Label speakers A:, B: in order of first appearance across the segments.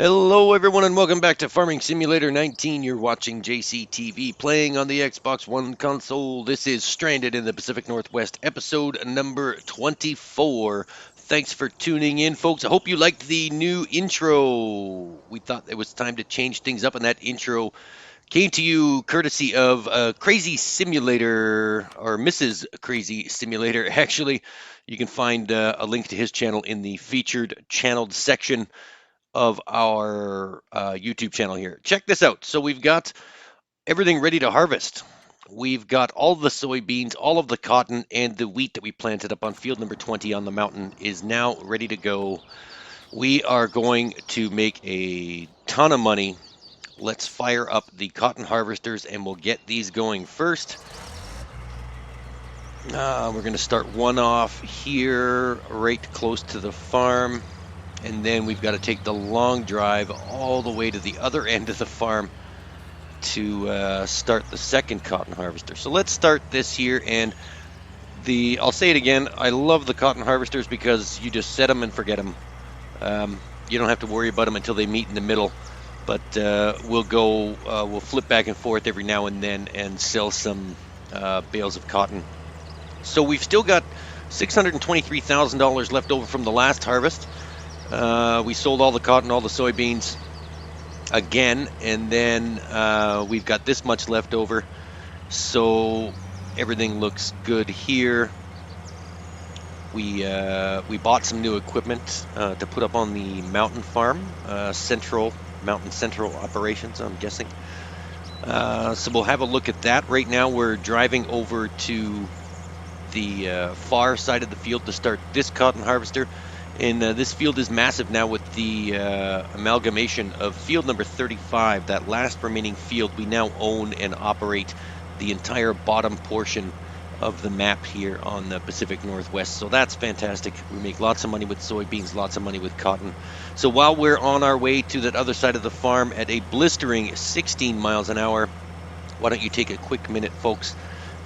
A: Hello everyone and welcome back to Farming Simulator 19. You're watching JCTV playing on the Xbox One console. This is Stranded in the Pacific Northwest, episode number 24. Thanks for tuning in, folks. I hope you liked the new intro. We thought it was time to change things up, and that intro came to you courtesy of Crazy Simulator, or Mrs. Crazy Simulator. Actually, you can find a link to his channel in the featured channeled section of our YouTube channel here. Check this out. So we've got everything ready to harvest. We've got all the soybeans, all of the cotton, and the wheat that we planted up on field number 20 on the mountain is now ready to go. We are going to make a ton of money. Let's fire up the cotton harvesters and we'll get these going first. We're going to start one off here right close to the farm. And then we've got to take the long drive all the way to the other end of the farm to start the second cotton harvester. So let's start this here. And I'll say it again, I love the cotton harvesters because you just set them and forget them. You don't have to worry about them until they meet in the middle. But we'll flip back and forth every now and then and sell some bales of cotton. So we've still got $623,000 left over from the last harvest. We sold all the cotton, all the soybeans again, and then we've got this much left over. So everything looks good here. We bought some new equipment to put up on the mountain farm, Mountain Central operations, I'm guessing. So we'll have a look at that. Right now we're driving over to the far side of the field to start this cotton harvester. And this field is massive now with the amalgamation of field number 35, that last remaining field. We now own and operate the entire bottom portion of the map here on the Pacific Northwest. So that's fantastic. We make lots of money with soybeans, lots of money with cotton. So while we're on our way to that other side of the farm at a blistering 16 miles an hour, why don't you take a quick minute, folks,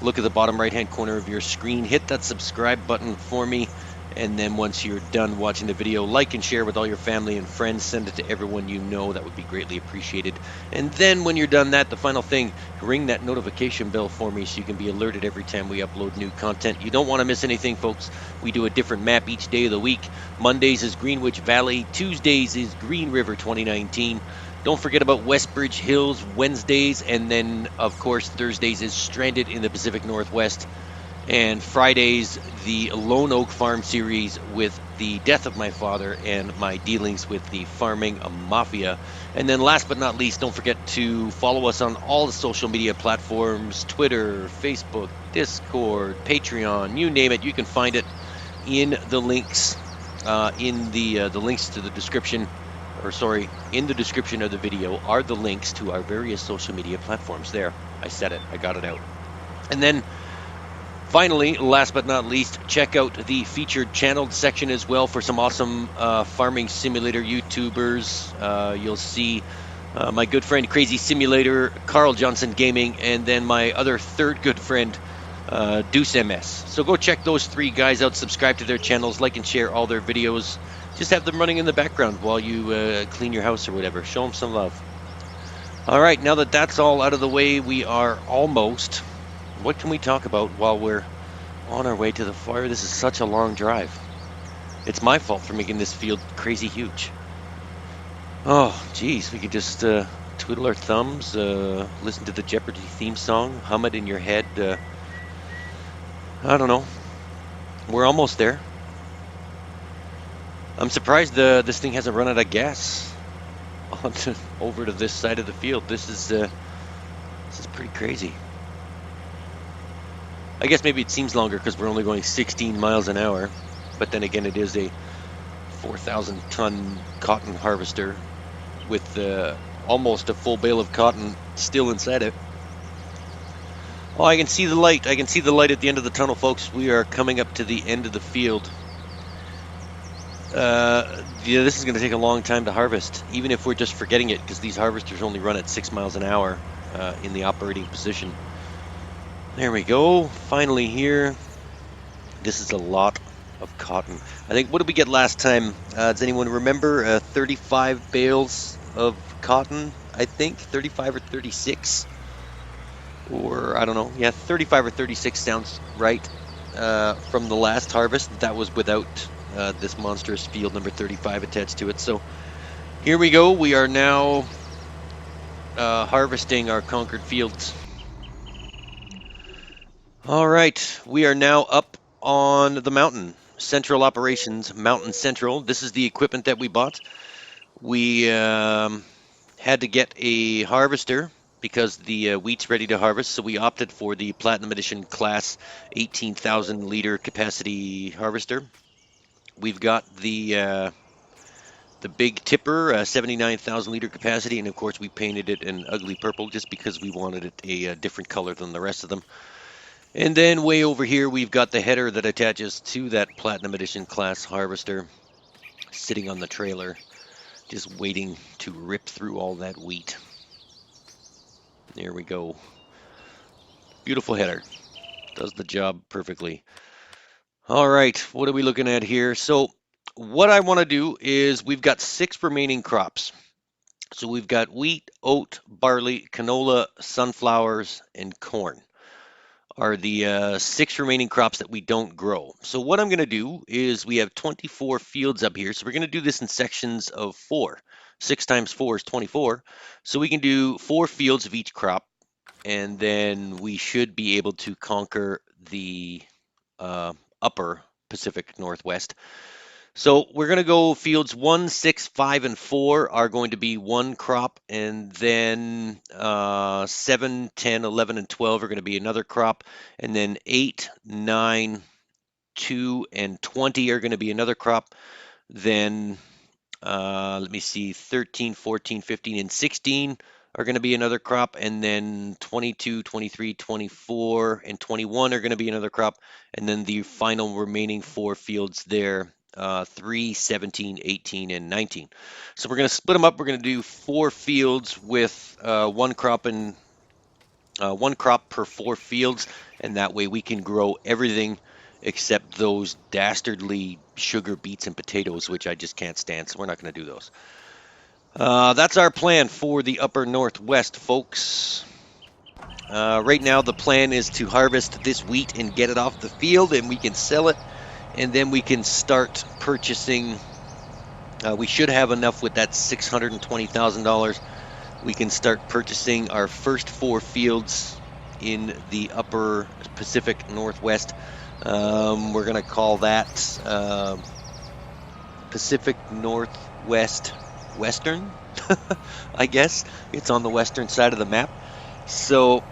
A: look at the bottom right-hand corner of your screen, hit that subscribe button for me. And then once you're done watching the video, like and share with all your family and friends. Send it to everyone you know. That would be greatly appreciated. And then when you're done that, the final thing, ring that notification bell for me so you can be alerted every time we upload new content. You don't want to miss anything, folks. We do a different map each day of the week. Mondays is Greenwich Valley. Tuesdays is Green River 2019. Don't forget about Westbridge Hills Wednesdays. And then, of course, Thursdays is Stranded in the Pacific Northwest. And Fridays, the Lone Oak Farm series with the death of my father and my dealings with the farming mafia. And then last but not least, don't forget to follow us on all the social media platforms, Twitter, Facebook, Discord, Patreon, you name it. You can find it in the links, in the links to the description, in the description of the video are the links to our various social media platforms. There, I said it, I got it out. And then finally, last but not least, check out the featured channeled section as well for some awesome farming simulator YouTubers. You'll see my good friend Crazy Simulator, Carl Johnson Gaming, and then my other third good friend, Deuce MS. So go check those three guys out, subscribe to their channels, like and share all their videos. Just have them running in the background while you clean your house or whatever. Show them some love. All right, now that that's all out of the way, we are almost... What can we talk about while we're on our way to the fire? This is such a long drive. It's my fault for making this field crazy huge. Oh, geez, we could just twiddle our thumbs, listen to the Jeopardy theme song, hum it in your head. I don't know. We're almost there. I'm surprised this thing hasn't run out of gas over to this side of the field. This is pretty crazy. I guess maybe it seems longer because we're only going 16 miles an hour, but then again, it is a 4,000-ton cotton harvester with almost a full bale of cotton still inside it. Oh, I can see the light. I can see the light at the end of the tunnel, folks. We are coming up to the end of the field. Yeah, this is going to take a long time to harvest, even if we're just forgetting it, because these harvesters only run at 6 miles an hour in the operating position. There we go. Finally here. This is a lot of cotton. I think, what did we get last time? Does anyone remember? 35 bales of cotton, I think, 35 or 36, or I don't know. Yeah, 35 or 36 sounds right. From the last harvest, that was without this monstrous field number 35 attached to it. So here we go. We are now harvesting our conquered fields. All right, we are now up on the mountain. Central Operations, Mountain Central. This is the equipment that we bought. We had to get a harvester because the wheat's ready to harvest, so we opted for the Platinum Edition Class 18,000 liter capacity harvester. We've got the big tipper, 79,000 liter capacity, and of course we painted it an ugly purple just because we wanted it a different color than the rest of them. And then way over here, we've got the header that attaches to that Platinum Edition class harvester sitting on the trailer, just waiting to rip through all that wheat. There we go. Beautiful header. Does the job perfectly. All right, what are we looking at here? So what I want to do is we've got 6 remaining crops. So we've got wheat, oat, barley, canola, sunflowers, and corn are the 6 remaining crops that we don't grow. So what I'm going to do is we have 24 fields up here. So we're going to do this in sections of 4. 6 times 4 is 24. So we can do 4 fields of each crop, and then we should be able to conquer the upper Pacific Northwest. So we're going to go fields 1, 6, 5, and 4 are going to be 1 crop, and then 7, 10, 11, and 12 are going to be another crop, and then 8, 9, 2, and 20 are going to be another crop. Then let me see, 13, 14, 15, and 16 are going to be another crop, and then 22, 23, 24, and 21 are going to be another crop, and then the final remaining 4 fields there, 3, 17, 18, and 19. So we're going to split them up. We're going to do 4 fields with 1 crop and 1 crop per 4 fields, and that way we can grow everything except those dastardly sugar beets and potatoes, which I just can't stand, so we're not going to do those. That's our plan for the upper Northwest, folks. Right now the plan is to harvest this wheat and get it off the field, and we can sell it, and then we can start purchasing. We should have enough with that $620,000. We can start purchasing our first 4 fields in the upper Pacific Northwest. We're going to call that Pacific Northwest Western, I guess. It's on the western side of the map. So,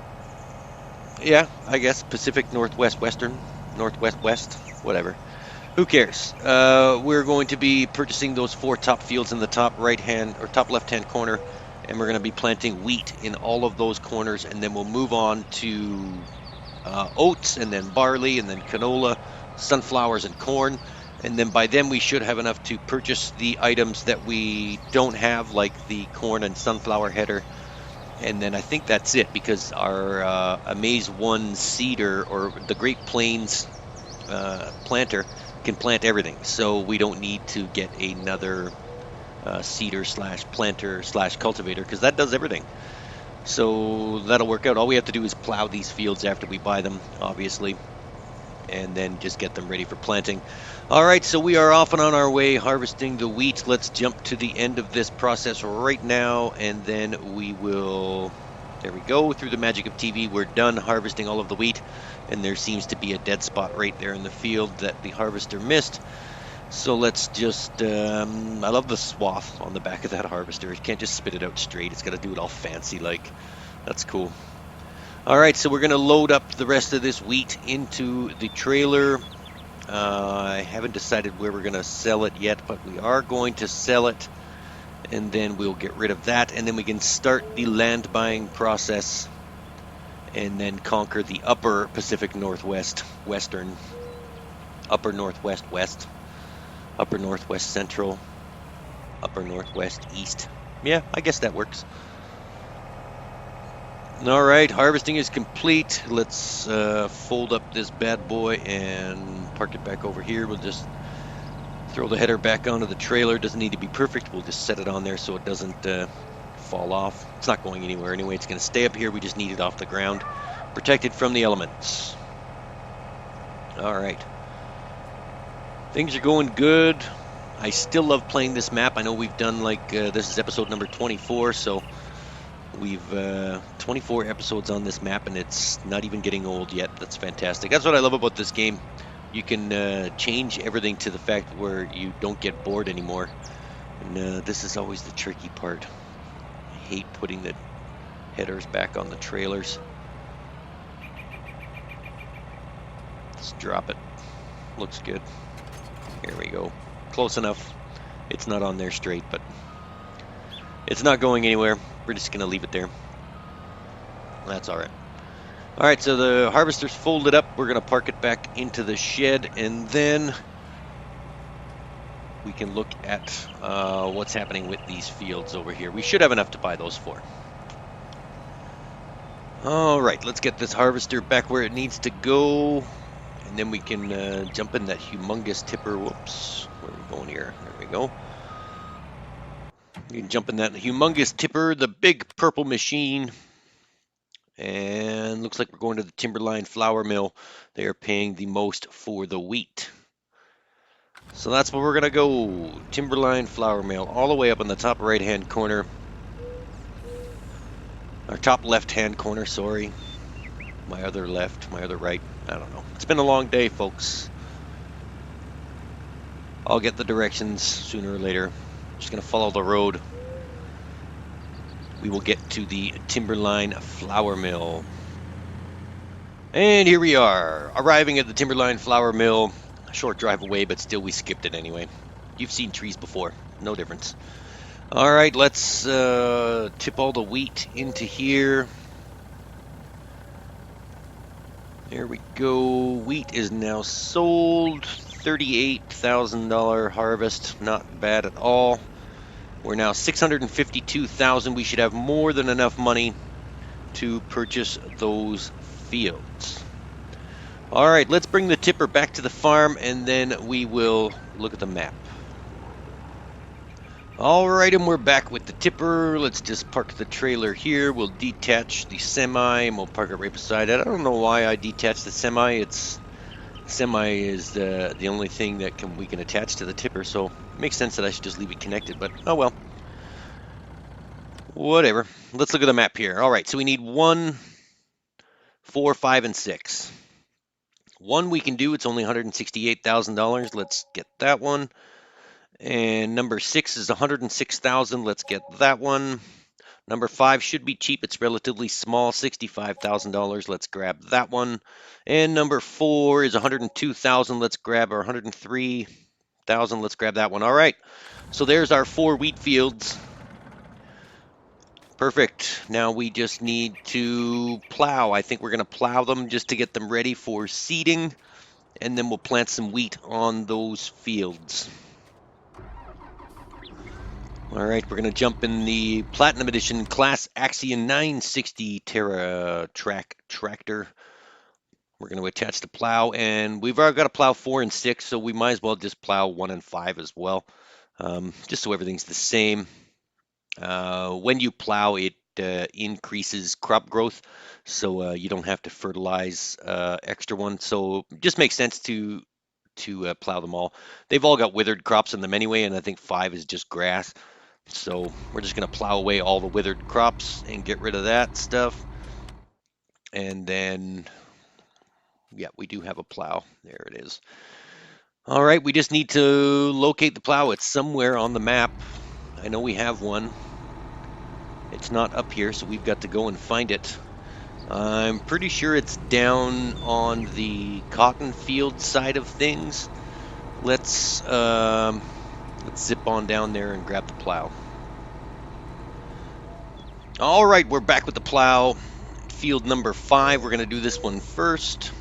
A: yeah, I guess Pacific Northwest Western, Northwest West, whatever. Who cares? We're going to be purchasing those 4 top fields in the top right-hand or top left-hand corner, and we're going to be planting wheat in all of those corners, and then we'll move on to oats, and then barley, and then canola, sunflowers, and corn. And then by then we should have enough to purchase the items that we don't have, like the corn and sunflower header. And then I think that's it, because our Amaze 1 seeder, or the Great Plains planter, can plant everything. So we don't need to get another seeder slash planter slash cultivator, because that does everything. So that'll work out. All we have to do is plow these fields after we buy them, obviously, and then just get them ready for planting. All right, so we are off and on our way harvesting the wheat. Let's jump to the end of this process right now, and then we will, there we go, through the magic of TV, we're done harvesting all of the wheat, and there seems to be a dead spot right there in the field that the harvester missed. So let's just, I love the swath on the back of that harvester. It can't just spit it out straight. It's got to do it all fancy like. That's cool. All right, so we're going to load up the rest of this wheat into the trailer. I haven't decided where we're going to sell it yet, but we are going to sell it, and then we'll get rid of that, and then we can start the land buying process and then conquer the upper Pacific Northwest, Western, upper Northwest West, upper Northwest Central, upper Northwest East. Yeah, I guess that works. All right, harvesting is complete. Let's fold up this bad boy and park it back over here. We'll just Throw the header back onto the trailer. Doesn't need to be perfect. We'll just set it on there so it doesn't fall off. It's not going anywhere anyway. It's going to stay up here. We just need it off the ground, protected from the elements. All right. Things are going good. I still love playing this map. I know we've done like, this is episode number 24, so we've 24 episodes on this map, and it's not even getting old yet. That's fantastic. That's what I love about this game. You can change everything to the fact where you don't get bored anymore. And this is always the tricky part. I hate putting the headers back on the trailers. Let's drop it. Looks good. Here we go. Close enough. It's not on there straight, but it's not going anywhere. We're just going to leave it there. That's all right. All right, so the harvester's folded up. We're going to park it back into the shed, and then we can look at what's happening with these fields over here. We should have enough to buy those for. All right, let's get this harvester back where it needs to go, and then we can jump in that humongous tipper. Whoops, where are we going here? There we go. You can jump in that humongous tipper, the big purple machine. And looks like we're going to the Timberline flour mill. They are paying the most for the wheat. So that's where we're going to go. Timberline flour mill, all the way up in the top right-hand corner. Or top left-hand corner, sorry. My other left, my other right. I don't know. It's been a long day, folks. I'll get the directions sooner or later. Just going to follow the road. We will get to the Timberline flour mill. And here we are, arriving at the Timberline flour mill. A short drive away, but still we skipped it anyway. You've seen trees before, no difference. All right, let's tip all the wheat into here. There we go. Wheat is now sold. $38,000 harvest, not bad at all. We're now $652,000. We should have more than enough money to purchase those fields. All right, let's bring the tipper back to the farm, and then we will look at the map. All right, and we're back with the tipper. Let's just park the trailer here. We'll detach the semi, and we'll park it right beside it. I don't know why I detached the semi. Semi is the only thing that we can attach to the tipper, so it makes sense that I should just leave it connected, but oh well. Whatever. Let's look at the map here. All right, so we need 1, 4, 5, and 6. 1 we can do. It's only $168,000. Let's get that one. And number 6 is $106,000. Let's get that one. Number 5 should be cheap. It's relatively small, $65,000. Let's grab that one. And number 4 is $102,000. Let's grab our $103,000. Let's grab that one. All right. So there's our 4 wheat fields. Perfect. Now we just need to plow. I think we're going to plow them just to get them ready for seeding. And then we'll plant some wheat on those fields. All right, we're going to jump in the Platinum Edition Class Axion 960 Terra tractor. We're going to attach the plow, and we've already got a plow 4 and 6, so we might as well just plow 1 and 5 as well, just so everything's the same. When you plow, it increases crop growth, so you don't have to fertilize extra one. So it just makes sense to plow them all. They've all got withered crops in them anyway, and I think 5 is just grass. So we're just going to plow away all the withered crops and get rid of that stuff. And then, yeah, we do have a plow. There it is. All right, we just need to locate the plow. It's somewhere on the map. I know we have one. It's not up here, so we've got to go and find it. I'm pretty sure it's down on the cotton field side of things. Let's zip on down there and grab the plow. All right, we're back with the plow. Field number 5. We're going to do this one first.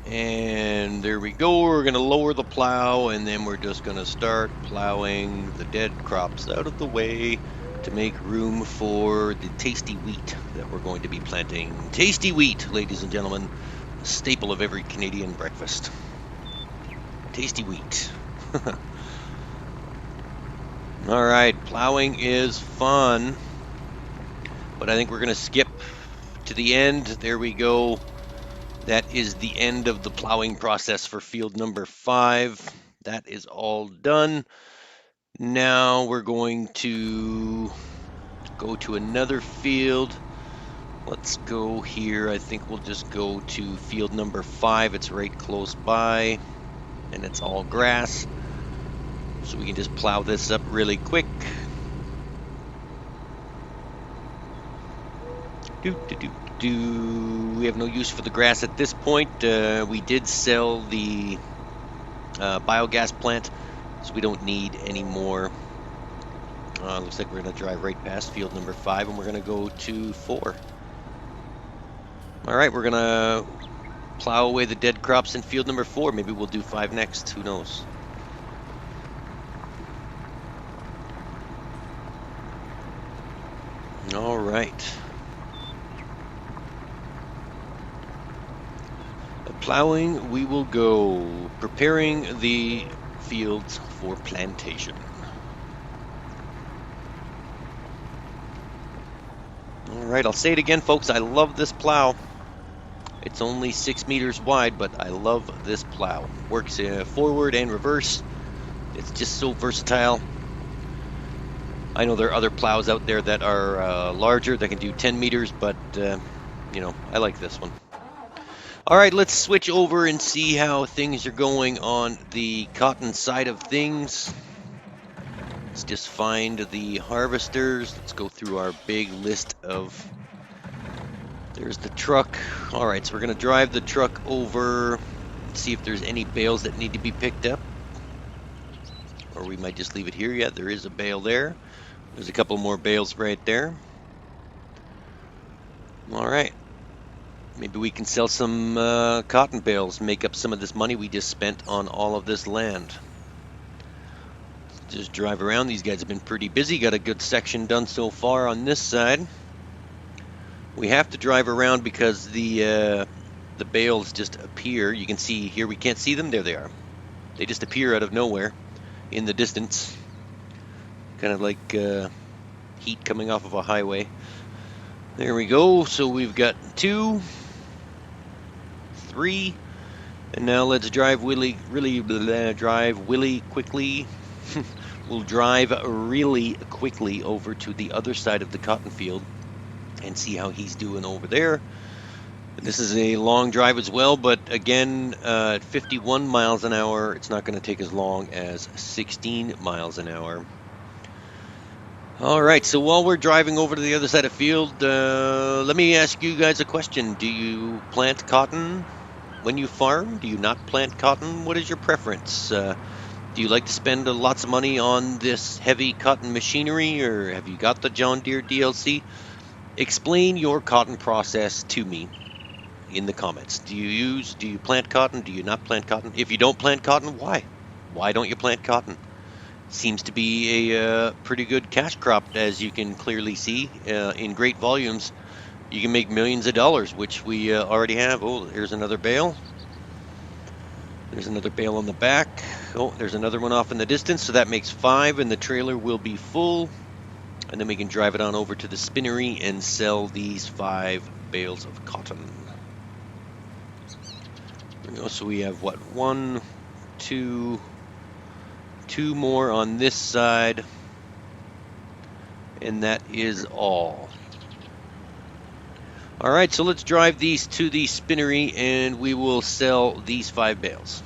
A: And there we go. We're going to lower the plow, and then we're just going to start plowing the dead crops out of the way to make room for the tasty wheat that we're going to be planting. Tasty wheat, ladies and gentlemen, a staple of every Canadian breakfast. Tasty wheat. All right, plowing is fun, but I think we're going to skip to the end. There we go. That is the end of the plowing process for field number 5. That is all done. Now we're going to go to another field. Let's go here. I think we'll just go to field number 5. It's right close by, and it's all grass. So we can just plow this up really quick. We have no use for the grass at this point. We did sell the biogas plant, so we don't need any more. Looks like we're going to drive right past field number 5, and we're going to go to 4. All right, we're going to plow away the dead crops in field number 4. Maybe we'll do 5 next. Who knows? All right. Plowing, we will go preparing the fields for plantation. All right, I'll say it again, folks. I love this plow. It's only 6 meters wide, but I love this plow. Works forward and reverse. It's just so versatile. I know there are other plows out there that are larger that can do 10 meters, but you know, I like this one. All right, let's switch over and see how things are going on the cotton side of things. Let's just find the harvesters. Let's go through our big list of... There's the truck. All right, so we're going to drive the truck over, see if there's any bales that need to be picked up. Or we might just leave it here. Yeah, there is a bale there. There's a couple more bales right there. All right. Maybe we can sell some cotton bales, make up some of this money we just spent on all of this land. Just drive around. These guys have been pretty busy. Got a good section done so far on this side. We have to drive around because the bales just appear. You can see here, we can't see them. There they are. They just appear out of nowhere in the distance. Kind of like heat coming off of a highway. There we go. So we've got 2, 3, and now let's drive quickly. We'll drive really quickly over to the other side of the cotton field and see how he's doing over there. This is a long drive as well, but again, at 51 miles an hour, it's not going to take as long as 16 miles an hour. All right, so while we're driving over to the other side of the field, let me ask you guys a question. Do you plant cotton when you farm? Do you not plant cotton? What is your preference? Do you like to spend lots of money on this heavy cotton machinery, or have you got the John Deere DLC? Explain your cotton process to me in the comments. Do you plant cotton? Do you not plant cotton? If you don't plant cotton, why? Why don't you plant cotton? Seems to be a pretty good cash crop, as you can clearly see. In great volumes, you can make millions of dollars, which we already have. Oh, here's another bale. There's another bale on the back. Oh, there's another one off in the distance, so that makes 5, and the trailer will be full. And then we can drive it on over to the spinnery and sell these 5 bales of cotton. There we go. So we have, what, 1, 2... 2 more on this side, and that is all. All right, so let's drive these to the spinnery, and we will sell these 5 bales.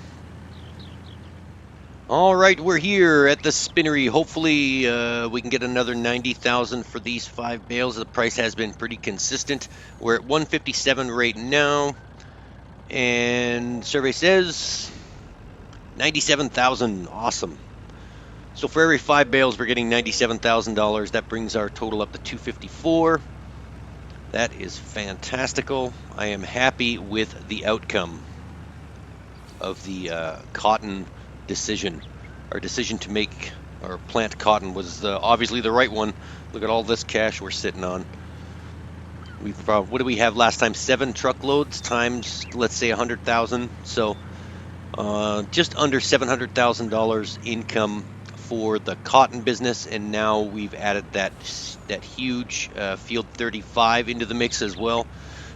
A: All right, we're here at the spinnery. Hopefully we can get another 90,000 for these 5 bales. The price has been pretty consistent. We're at 157 right now, and survey says 97,000. Awesome. So for every 5 bales, we're getting $97,000. That brings our total up to 254. That is fantastical. I am happy with the outcome of the cotton decision. Our decision to make or plant cotton was obviously the right one. Look at all this cash we're sitting on. What did we have last time? 7 truckloads times, let's say, 100,000. So Just under $700,000 income for the cotton business, and now we've added that huge field 35 into the mix as well.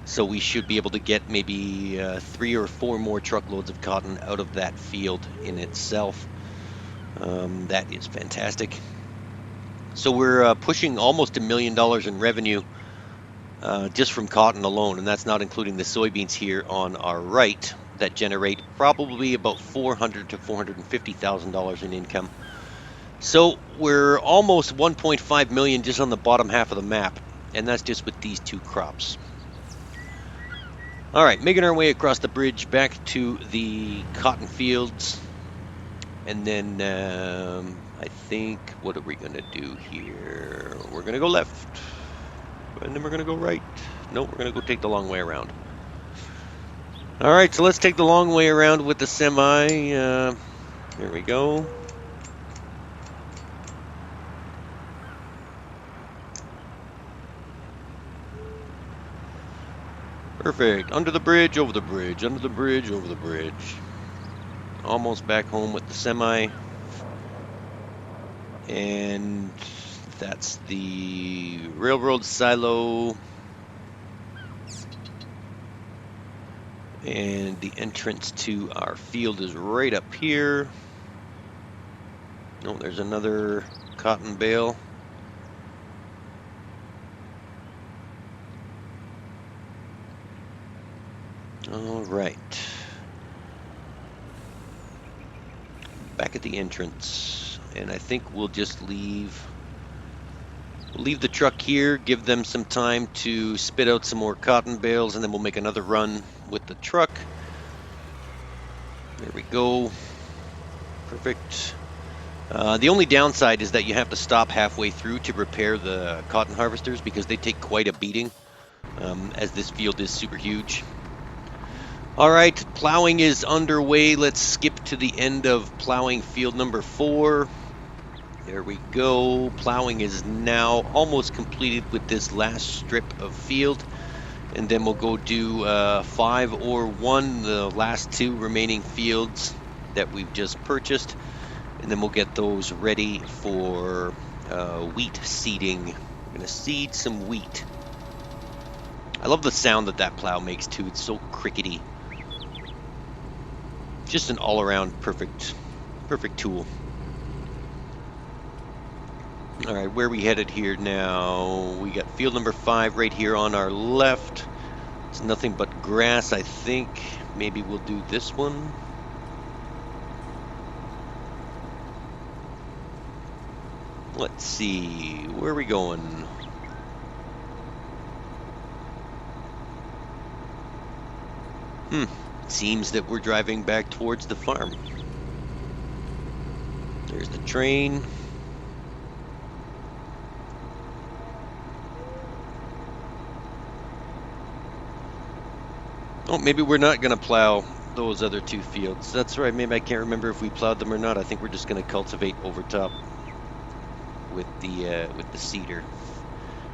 A: So we should be able to get maybe 3 or 4 more truckloads of cotton out of that field in itself. That is fantastic. So we're pushing almost $1 million in revenue just from cotton alone, and that's not including the soybeans here on our right that generate probably about $400,000 to $450,000 in income. So we're almost 1.5 million just on the bottom half of the map, and that's just with these 2 crops. All right, making our way across the bridge back to the cotton fields, and then I think, what are we going to do here? We're going to go left, and then we're going to go right. No, we're going to go take the long way around. All right, so let's take the long way around with the semi. Here we go. Perfect. Under the bridge, over the bridge, under the bridge, over the bridge. Almost back home with the semi. And that's the railroad silo. And the entrance to our field is right up here. Oh, there's another cotton bale. All right. Back at the entrance. And I think we'll just leave the truck here, give them some time to spit out some more cotton bales, and then we'll make another run with the truck. There we go. Perfect. The only downside is that you have to stop halfway through to repair the cotton harvesters because they take quite a beating, as this field is super huge. All right, plowing is underway. Let's skip to the end of plowing field number 4. There we go. Plowing is now almost completed with this last strip of field. And then we'll go do 5 or 1, the last 2 remaining fields that we've just purchased. And then we'll get those ready for wheat seeding. We're going to seed some wheat. I love the sound that plow makes too. It's so crickety. Just an all-around perfect tool. All right, where are we headed here now? We got field number 5 right here on our left. It's nothing but grass, I think. Maybe we'll do this one. Let's see, where are we going? Seems that we're driving back towards the farm. There's the train. Oh, maybe we're not going to plow those other 2 fields. That's right, maybe I can't remember if we plowed them or not. I think we're just going to cultivate over top with the seeder.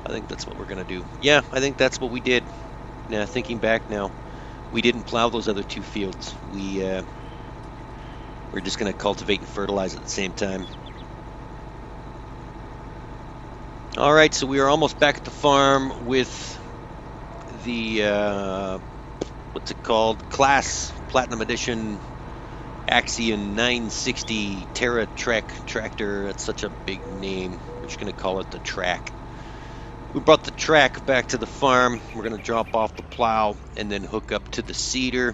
A: I think that's what we're going to do. Yeah, I think that's what we did. Now, thinking back now, we didn't plow those other 2 fields. We're just going to cultivate and fertilize at the same time. All right, so we are almost back at the farm with the what's it called? Class Platinum Edition Axion 960 Terra Trek tractor. That's such a big name. We're just going to call it the Track. We brought the track back to the farm. We're going to drop off the plow and then hook up to the seeder.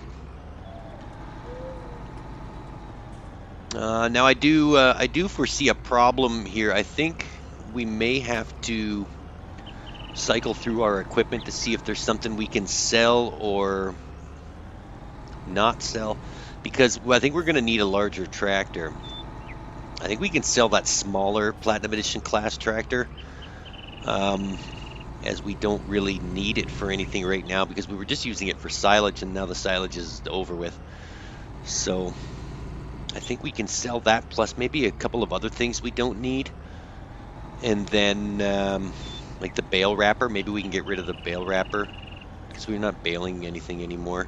A: Now I do foresee a problem here. I think we may have to cycle through our equipment to see if there's something we can sell or not sell, because I think we're going to need a larger tractor. I think we can sell that smaller Platinum Edition class tractor, as we don't really need it for anything right now because we were just using it for silage and now the silage is over with. So I think we can sell that plus maybe a couple of other things we don't need. And then like the bale wrapper, maybe we can get rid of the bale wrapper because we're not baling anything anymore.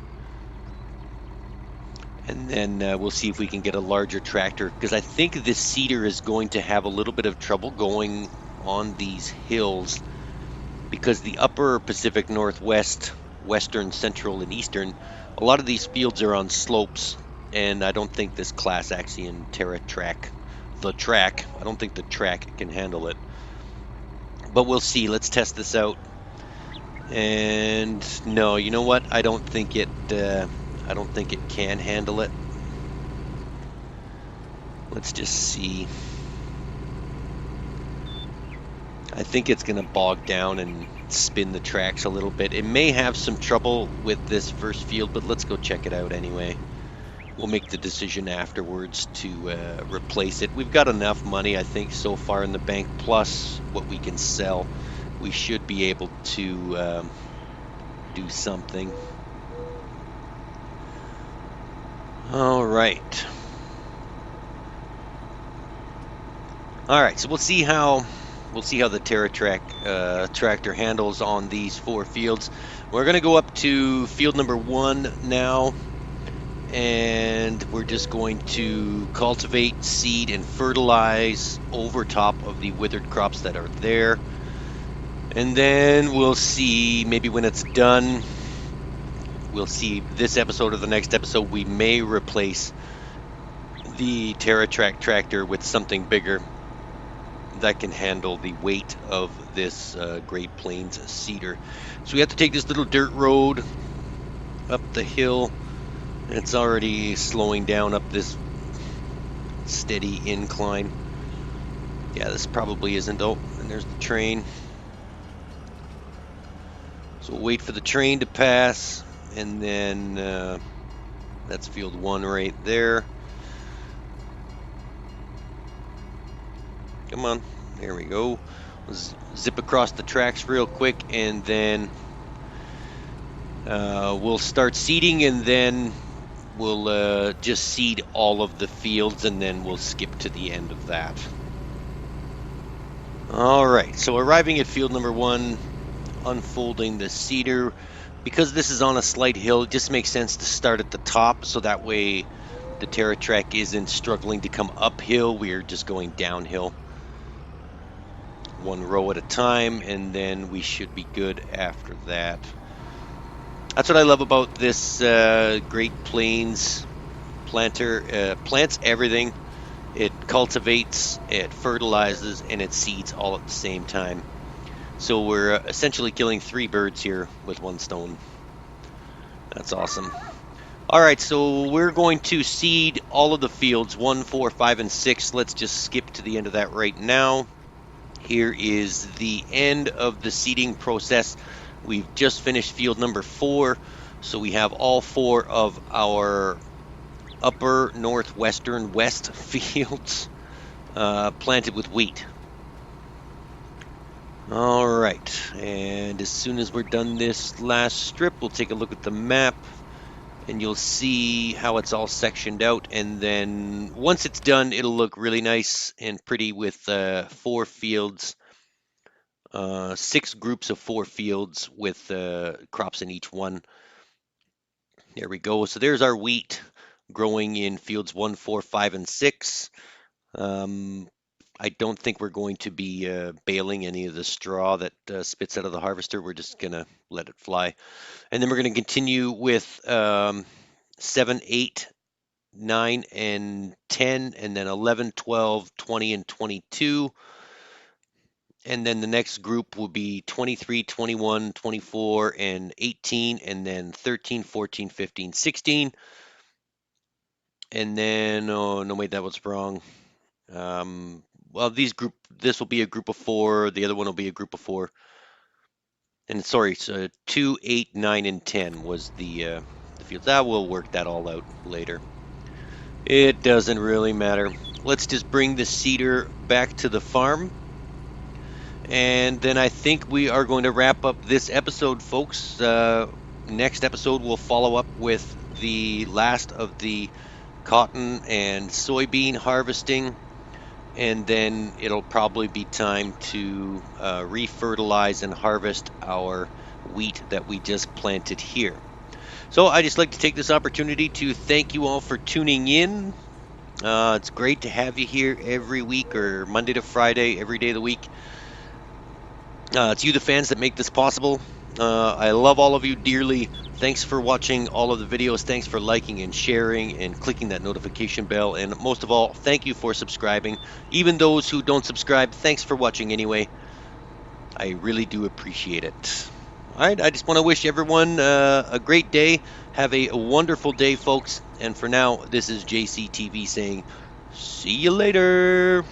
A: And then we'll see if we can get a larger tractor, because I think this seeder is going to have a little bit of trouble going on these hills, because the upper Pacific Northwest, Western, Central, and Eastern, a lot of these fields are on slopes, and I don't think this class Axion Terra track, I don't think the track can handle it. But we'll see. Let's test this out. And no, you know what? I don't think it can handle it. Let's just see. I think it's going to bog down and spin the tracks a little bit. It may have some trouble with this first field, but let's go check it out anyway. We'll make the decision afterwards to replace it. We've got enough money, I think, so far in the bank, plus what we can sell. We should be able to do something. All right. All right, so we'll see how the Terra tractor handles on these 4 fields. We're going to go up to field number 1 now, and we're just going to cultivate, seed, and fertilize over top of the withered crops that are there. And then we'll see, maybe when it's done, we'll see this episode or the next episode, we may replace the Terra tractor with something bigger that can handle the weight of this Great Plains seeder. So we have to take this little dirt road up the hill, and it's already slowing down up this steady incline. Yeah, this probably isn't. Oh, and there's the train. So we'll wait for the train to pass, and then that's field 1 right there. Come on, there we go. Let's zip across the tracks real quick, and then we'll start seeding, and then we'll just seed all of the fields, and then we'll skip to the end of that. All right, so arriving at field number 1, unfolding the seeder. Because this is on a slight hill, it just makes sense to start at the top, so that way the Terra track isn't struggling to come uphill. We're just going downhill, 1 row at a time, and then we should be good after that. That's what I love about this Great Plains planter. Plants everything. It cultivates, it fertilizes, and it seeds all at the same time. So we're essentially killing 3 birds here with 1 stone. That's awesome. All right, so we're going to seed all of the fields, 1, 4, 5, and 6. Let's just skip to the end of that right now. Here is the end of the seeding process. We've just finished field number 4, so we have all 4 of our upper northwestern west fields planted with wheat. All right, and as soon as we're done this last strip, we'll take a look at the map, and you'll see how it's all sectioned out. And then once it's done, it'll look really nice and pretty with 4 fields, 6 groups of 4 fields with crops in each one. There we go. So there's our wheat growing in fields 1, 4, 5, and 6. I don't think we're going to be baling any of the straw that spits out of the harvester. We're just going to let it fly. And then we're going to continue with 7, 8, 9, and 10, and then 11, 12, 20, and 22. And then the next group will be 23, 21, 24, and 18, and then 13, 14, 15, 16. And then, oh, no, wait, that was wrong. Well, this will be a group of 4. The other one will be a group of 4. And sorry, so 2, 8, 9, and 10 was the fields. We'll work that all out later. It doesn't really matter. Let's just bring the seeder back to the farm. And then I think we are going to wrap up this episode, folks. Next episode, we'll follow up with the last of the cotton and soybean harvesting. And then it'll probably be time to refertilize and harvest our wheat that we just planted here. So I just like to take this opportunity to thank you all for tuning in. It's great to have you here every week, or Monday to Friday, every day of the week. It's you, the fans, that make this possible. I love all of you dearly. Thanks for watching all of the videos. Thanks for liking and sharing and clicking that notification bell. And most of all, thank you for subscribing. Even those who don't subscribe, thanks for watching anyway. I really do appreciate it. All right, I just want to wish everyone a great day. Have a wonderful day, folks. And for now, this is JCTV saying, see you later.